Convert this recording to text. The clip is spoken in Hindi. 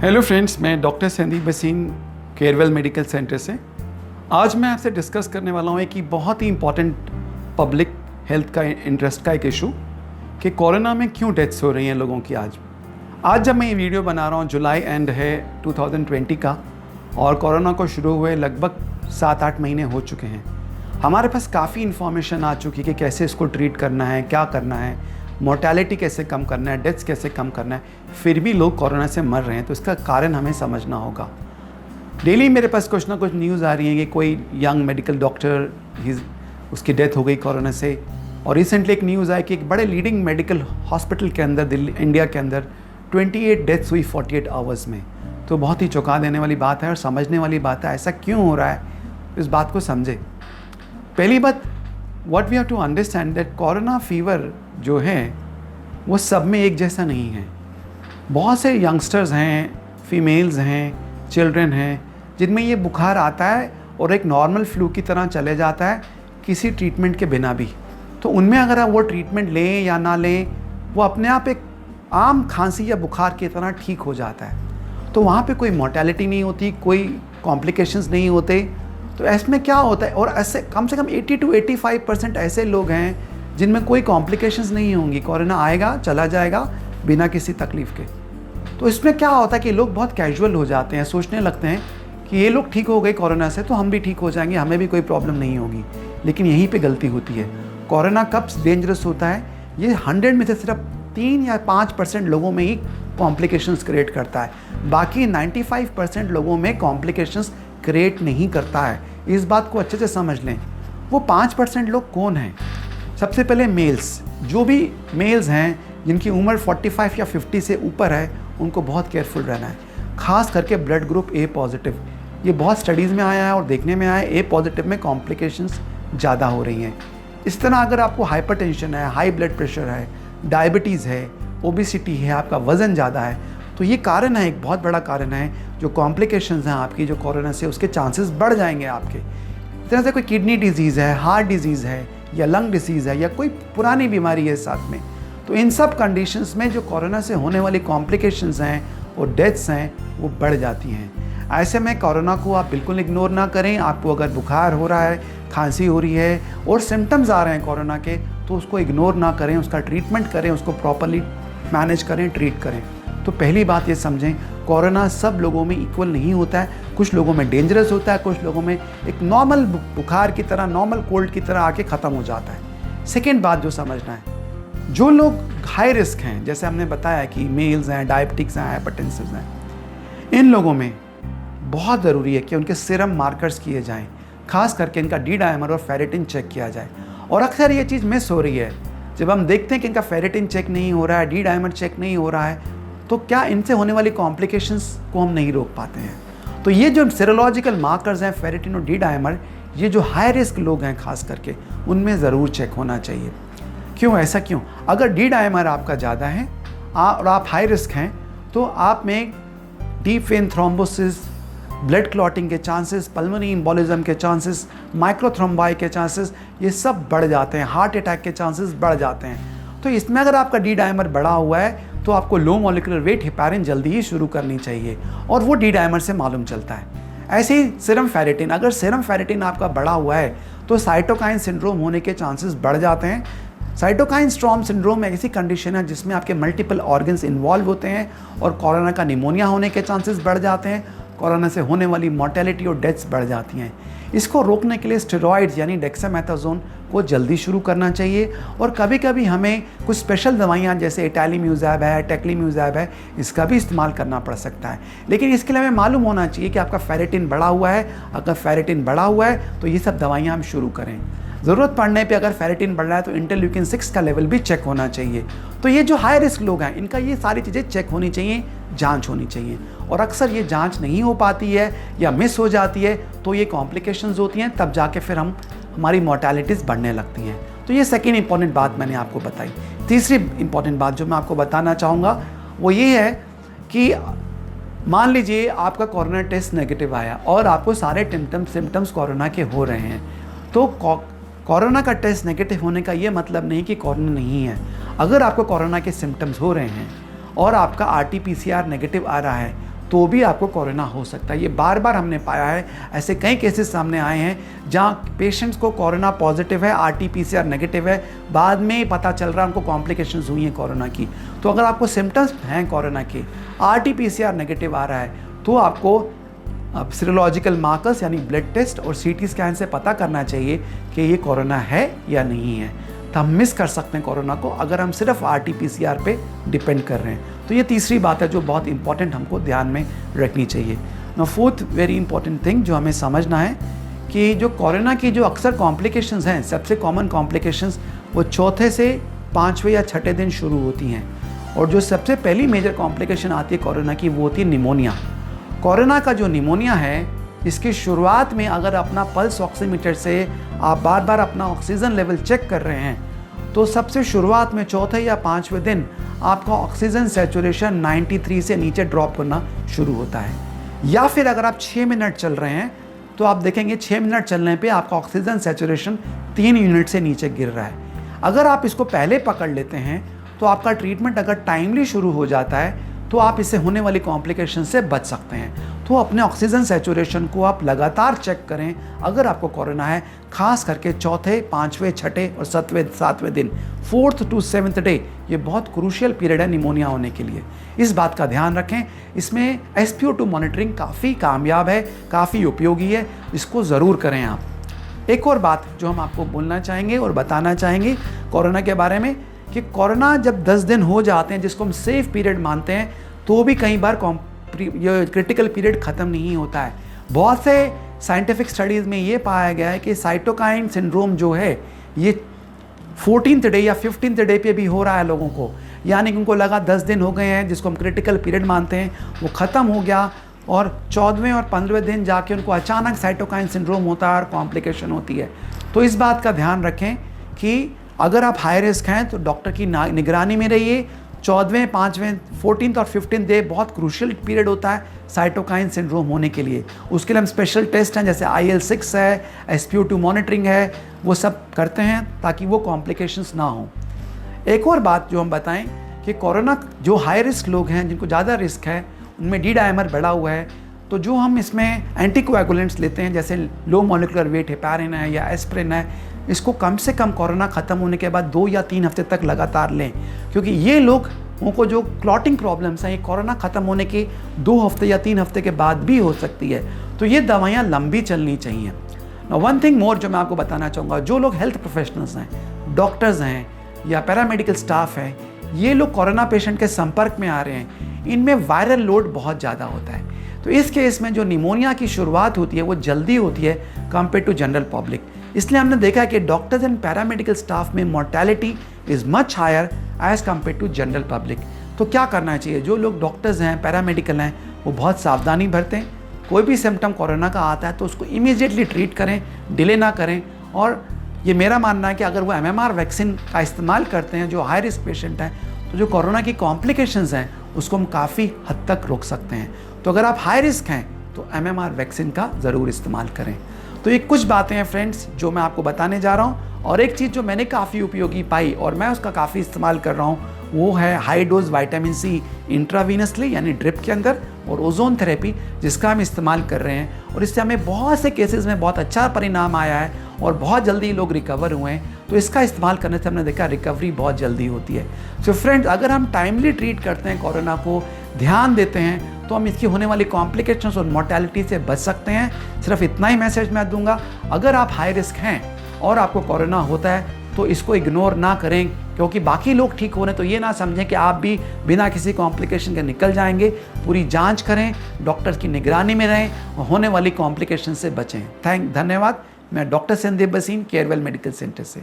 हेलो फ्रेंड्स, मैं doctor Sandeep Bhasin Carewell medical centre से। आज मैं आपसे डिस्कस करने वाला हूँ कि बहुत ही इम्पॉर्टेंट पब्लिक हेल्थ का इंटरेस्ट का एक इशू कि कोरोना में क्यों डेथ्स हो रही हैं लोगों की। आज जब मैं ये वीडियो बना रहा हूँ, जुलाई एंड है 2020 का और कोरोना को शुरू हुए लगभग 7-8 महीने हो चुके हैं। हमारे पास काफ़ी इन्फॉर्मेशन आ चुकी है कि कैसे इसको ट्रीट करना है, क्या करना है, मोर्टेलिटी कैसे कम करना है, डेथ्स कैसे कम करना है, फिर भी लोग कोरोना से मर रहे हैं। तो इसका कारण हमें समझना होगा। डेली मेरे पास कुछ ना कुछ न्यूज़ आ रही है कि कोई यंग मेडिकल डॉक्टर उसकी डेथ हो गई कोरोना से। और रिसेंटली एक न्यूज़ आई कि एक बड़े लीडिंग मेडिकल हॉस्पिटल के अंदर इंडिया के अंदर 28 डेथ्स हुई 48 आवर्स में। तो बहुत ही चौंका देने वाली बात है और समझने वाली बात है ऐसा क्यों हो रहा है, इस बात को समझे। पहली बात, what we have to understand that corona fever जो है वो सब में एक जैसा नहीं है। बहुत से यंगस्टर्स हैं, फीमेल्स हैं, चिल्ड्रन हैं जिनमें ये बुखार आता है और एक नॉर्मल फ्लू की तरह चले जाता है किसी ट्रीटमेंट के बिना भी। तो उनमें अगर आप वो ट्रीटमेंट लें या ना लें, वो अपने आप एक आम खांसी या बुखार की तरह ठीक हो जाता है। तो वहाँ पे कोई मोर्टेलिटी नहीं होती, कोई कॉम्प्लिकेशंस नहीं होते। तो इसमें क्या होता है, और ऐसे कम से कम 80 to 85% ऐसे लोग हैं जिनमें कोई कॉम्प्लिकेशंस नहीं होंगी। कोरोना आएगा चला जाएगा बिना किसी तकलीफ़ के। तो इसमें क्या होता है कि लोग बहुत कैजुअल हो जाते हैं, सोचने लगते हैं कि ये लोग ठीक हो गए कोरोना से तो हम भी ठीक हो जाएंगे, हमें भी कोई प्रॉब्लम नहीं होगी। लेकिन यहीं पे गलती होती है। कोरोना कब डेंजरस होता है, ये 100 में से सिर्फ 3 या 5% लोगों में ही कॉम्प्लिकेशंस क्रिएट करता है। बाकी 95% लोगों में कॉम्प्लिकेशंस क्रिएट नहीं करता है। इस बात को अच्छे से समझ लें। वो 5% लोग कौन हैं? सबसे पहले मेल्स। जो भी मेल्स हैं जिनकी उम्र 45 या 50 से ऊपर है, उनको बहुत केयरफुल रहना है। खास करके ब्लड ग्रुप ए पॉजिटिव, ये बहुत स्टडीज़ में आया है और देखने में आया है ए पॉजिटिव में कॉम्प्लिकेशंस ज़्यादा हो रही हैं। इस तरह अगर आपको हाइपरटेंशन है, हाई ब्लड प्रेशर है, डायबिटीज़ है, ओबेसिटी है, आपका वज़न ज़्यादा है, तो ये कारण है, एक बहुत बड़ा कारण है जो कॉम्प्लिकेशंस हैं आपकी, जो कोरोना से उसके चांसेस बढ़ जाएंगे आपके। इस तरह से कोई किडनी डिजीज़ है, हार्ट डिजीज़ है या लंग डिसीज़ है या कोई पुरानी बीमारी है साथ में, तो इन सब कंडीशंस में जो कोरोना से होने वाली कॉम्प्लिकेशंस हैं और डेथ्स हैं वो बढ़ जाती हैं। ऐसे में कोरोना को आप बिल्कुल इग्नोर ना करें। आपको अगर बुखार हो रहा है, खांसी हो रही है और सिम्टम्स आ रहे हैं कोरोना के, तो उसको इग्नोर ना करें, उसका ट्रीटमेंट करें, उसको प्रॉपरली मैनेज करें, ट्रीट करें। तो पहली बात ये समझें, कोरोना सब लोगों में इक्वल नहीं होता है। कुछ लोगों में डेंजरस होता है, कुछ लोगों में एक नॉर्मल बुखार की तरह, नॉर्मल कोल्ड की तरह आके ख़त्म हो जाता है। सेकेंड बात जो समझना है, जो लोग हाई रिस्क हैं, जैसे हमने बताया कि मेल्स हैं, डायबिटिक्स हैं, हाइपरटेंसिव हैं, इन लोगों में बहुत ज़रूरी है कि उनके सीरम मार्कर्स किए जाएँ। खास करके इनका डी डायमर और फेरेटिन चेक किया जाए। और अक्सर ये चीज़ मिस हो रही है। जब हम देखते हैं कि इनका फेरेटिन चेक नहीं हो रहा है, डी डायमर चेक नहीं हो रहा है, तो क्या इनसे होने वाली कॉम्प्लिकेशंस को हम नहीं रोक पाते हैं। तो ये जो सीरोलॉजिकल मार्कर्स हैं, फेरेटिन और डी डायमर, ये जो हाई रिस्क लोग हैं खास करके, उनमें ज़रूर चेक होना चाहिए। क्यों, ऐसा क्यों? अगर डी डायमर आपका ज़्यादा है और आप हाई रिस्क हैं, तो आप में deep vein thrombosis, blood clotting के चांसेस, पल्मोनरी एम्बोलिज्म के चांसेस, माइक्रोथ्रोम्बाई के चांसेस, ये सब बढ़ जाते हैं। हार्ट अटैक के चांसेस बढ़ जाते हैं। तो इसमें अगर आपका डी डायमर बढ़ा हुआ है तो आपको लो मॉलिक्यूलर वेट हेपारिन जल्दी ही शुरू करनी चाहिए, और वो डी डायमर से मालूम चलता है। ऐसे ही सीरम फेरेटिन, अगर सीरम फेरेटिन आपका बढ़ा हुआ है तो साइटोकाइन सिंड्रोम होने के चांसेस बढ़ जाते हैं। साइटोकाइन स्टॉर्म सिंड्रोम एक ऐसी कंडीशन है जिसमें आपके मल्टीपल ऑर्गन्स इन्वॉल्व होते हैं और कोरोना का निमोनिया होने के चांसेस बढ़ जाते हैं। कोरोना से होने वाली मोर्टेलिटी और डेथ्स बढ़ जाती हैं। इसको रोकने के लिए स्टेरॉइड्स यानी डेक्सामेथासोन को जल्दी शुरू करना चाहिए। और कभी कभी हमें कुछ स्पेशल दवाइयाँ जैसे इटैलीम्यूज़ैब है, टेक्लीम्यूज़ैब है, इसका भी इस्तेमाल करना पड़ सकता है। लेकिन इसके लिए हमें मालूम होना चाहिए कि आपका फेरेटिन बढ़ा हुआ है। अगर फेरेटिन बढ़ा हुआ है तो ये सब दवाइयाँ हम शुरू करें। ज़रूरत पड़ने पे अगर फेरेटिन बढ़ रहा है तो इंटरल्यूकिन 6 का लेवल भी चेक होना चाहिए। तो ये जो हाई रिस्क लोग हैं, इनका ये सारी चीज़ें चेक होनी चाहिए, जांच होनी चाहिए। और अक्सर ये जांच नहीं हो पाती है या मिस हो जाती है, तो ये कॉम्प्लिकेशंस होती हैं, तब जाके फिर हमारी मोर्टेलिटीज़ बढ़ने लगती हैं। तो ये सेकेंड इंपॉर्टेंट बात मैंने आपको बताई। तीसरी इंपॉर्टेंट बात जो मैं आपको बताना चाहूँगा वो ये है कि मान लीजिए आपका कोरोना टेस्ट नेगेटिव आया और आपको सारे सिम्टम्स कोरोना के हो रहे हैं, तो कोरोना का टेस्ट नेगेटिव होने का ये मतलब नहीं कि कोरोना नहीं है। अगर आपको कोरोना के सिम्टम्स हो रहे हैं और आपका RT-PCR नेगेटिव आ रहा है, तो भी आपको कोरोना हो सकता है। ये बार बार हमने पाया है, ऐसे कई केसेस सामने आए हैं जहाँ पेशेंट्स को कोरोना पॉजिटिव है, RT-PCR नेगेटिव है, बाद में पता चल रहा है उनको कॉम्प्लिकेशंस हुई हैं कोरोना की। तो अगर आपको सिम्टम्स हैं कोरोना के, RT-PCR नेगेटिव आ रहा है, तो आपको सीरोलॉजिकल मार्कर्स यानी ब्लड टेस्ट और CT स्कैन से पता करना चाहिए कि ये कोरोना है या नहीं है। तो हम मिस कर सकते हैं कोरोना को अगर हम सिर्फ RT-PCR पे डिपेंड कर रहे हैं। तो ये तीसरी बात है जो बहुत इंपॉर्टेंट हमको ध्यान में रखनी चाहिए। Now fourth very important thing जो हमें समझना है कि जो कोरोना की जो अक्सर कॉम्प्लिकेशंस हैं, सबसे कॉमन कॉम्प्लिकेशंस वो चौथे से 5वें या 6ठे दिन शुरू होती हैं। और जो सबसे पहली मेजर कॉम्प्लिकेशन आती है कोरोना की वो होती है निमोनिया। कोरोना का जो निमोनिया है, इसकी शुरुआत में अगर अपना पल्स ऑक्सीमीटर से आप बार बार अपना ऑक्सीजन लेवल चेक कर रहे हैं तो सबसे शुरुआत में चौथे या 5वें दिन आपका ऑक्सीजन सैचुरेशन 93 से नीचे ड्रॉप करना शुरू होता है। या फिर अगर आप 6 मिनट चल रहे हैं तो आप देखेंगे 6 मिनट चलने पे आपका ऑक्सीजन सैचुरेशन 3 यूनिट से नीचे गिर रहा है। अगर आप इसको पहले पकड़ लेते हैं तो आपका ट्रीटमेंट अगर टाइमली शुरू हो जाता है तो आप इससे होने वाली कॉम्प्लिकेशन से बच सकते हैं। तो अपने ऑक्सीजन सैचुरेशन को आप लगातार चेक करें अगर आपको कोरोना है, खास करके चौथे, 5वें, 6ठे और 7वें दिन, 4th to 7th डे। ये बहुत क्रूशियल पीरियड है निमोनिया होने के लिए, इस बात का ध्यान रखें। इसमें SpO2 मॉनिटरिंग काफ़ी कामयाब है, काफ़ी उपयोगी है, इसको ज़रूर करें आप। एक और बात जो हम आपको बोलना चाहेंगे और बताना चाहेंगे कोरोना के बारे में कि कोरोना जब 10 दिन हो जाते हैं, जिसको हम सेफ पीरियड मानते हैं, तो भी कई बार ये क्रिटिकल पीरियड ख़त्म नहीं होता है। बहुत से साइंटिफिक स्टडीज़ में ये पाया गया है कि साइटोकाइन सिंड्रोम जो है ये 14th डे या 15th डे पे भी हो रहा है लोगों को, यानी कि उनको लगा 10 दिन हो गए हैं जिसको हम क्रिटिकल पीरियड मानते हैं, वो ख़त्म हो गया और 14वें और 15वें दिन जाके उनको अचानक साइटोकाइन सिंड्रोम होता है और कॉम्प्लिकेशन होती है। तो इस बात का ध्यान रखें कि अगर आप हाई रिस्क हैं तो डॉक्टर की निगरानी में रहिए। 14वें, 5वें, 14th और 15th डे बहुत क्रूशियल पीरियड होता है साइटोकाइन सिंड्रोम होने के लिए। उसके लिए हम स्पेशल टेस्ट हैं जैसे IL-6 है, SpO2 मॉनिटरिंग है, वो सब करते हैं ताकि वो कॉम्प्लिकेशंस ना हो। एक और बात जो हम बताएं कि कोरोना जो हाई रिस्क लोग हैं, जिनको ज़्यादा रिस्क है, उनमें D डायमर बढ़ा हुआ है, तो जो हम इसमें एंटीकोएगुलेंट्स लेते हैं जैसे लो मॉलिक्यूलर वेट हेपारिन है या एस्प्रिन है, इसको कम से कम कोरोना ख़त्म होने के बाद 2 या 3 हफ्ते तक लगातार लें, क्योंकि ये लोगों को जो क्लॉटिंग प्रॉब्लम्स हैं ये कोरोना ख़त्म होने के 2 हफ्ते या 3 हफ्ते के बाद भी हो सकती है। तो ये दवाइयाँ लंबी चलनी चाहिए। वन थिंग मोर जो मैं आपको बताना चाहूँगा, जो लोग हेल्थ प्रोफेशनल्स हैं, डॉक्टर्स हैं या पैरामेडिकल स्टाफ हैं, ये लोग कोरोना पेशेंट के संपर्क में आ रहे हैं, इनमें वायरल लोड बहुत ज़्यादा होता है। तो इस केस में जो निमोनिया की शुरुआत होती है वो जल्दी होती है कंपेयर टू जनरल पब्लिक। इसलिए हमने देखा है कि डॉक्टर्स एंड पैरामेडिकल स्टाफ में mortality is much higher as compare to general public. तो क्या करना चाहिए? जो लोग डॉक्टर्स हैं, पैरामेडिकल हैं, वो बहुत सावधानी बरतें। कोई भी सिम्टम कोरोना का आता है तो उसको इमीडिएटली ट्रीट करें, डिले ना करें। और ये मेरा मानना है कि अगर वो MMR वैक्सीन का इस्तेमाल करते हैं जो हाई रिस्क पेशेंट हैं, तो जो कोरोना की कॉम्प्लिकेशंस हैं उसको हम काफ़ी हद तक रोक सकते हैं। तो अगर आप हाई रिस्क हैं तो MMR वैक्सीन का ज़रूर इस्तेमाल करें। तो ये कुछ बातें हैं फ्रेंड्स जो मैं आपको बताने जा रहा हूँ। और एक चीज़ जो मैंने काफ़ी उपयोगी पाई और मैं उसका काफ़ी इस्तेमाल कर रहा हूँ वो है high dose vitamin C intravenously यानी ड्रिप के अंदर, और ओजोन थेरेपी जिसका हम इस्तेमाल कर रहे हैं। और इससे हमें बहुत से केसेस में बहुत अच्छा परिणाम आया है और बहुत जल्दी लोग रिकवर हुए हैं। तो इसका इस्तेमाल करने से हमने देखा रिकवरी बहुत जल्दी होती है। सो फ्रेंड्स, अगर हम टाइमली ट्रीट करते हैं कोरोना को, ध्यान देते हैं, तो हम इसकी होने वाली कॉम्प्लिकेशंस और मोर्टेलिटी से बच सकते हैं। सिर्फ इतना ही मैसेज मैं दूंगा, अगर आप हाई रिस्क हैं और आपको कोरोना होता है तो इसको इग्नोर ना करें, क्योंकि बाकी लोग ठीक हो रहे हैं तो ये ना समझें कि आप भी बिना किसी कॉम्प्लिकेशन के निकल जाएंगे। पूरी जांच करें, डॉक्टर की निगरानी में रहें और होने वाली कॉम्प्लिकेशन से बचें। धन्यवाद। मैं doctor Sandeep Bhasin, Carewell medical centre से।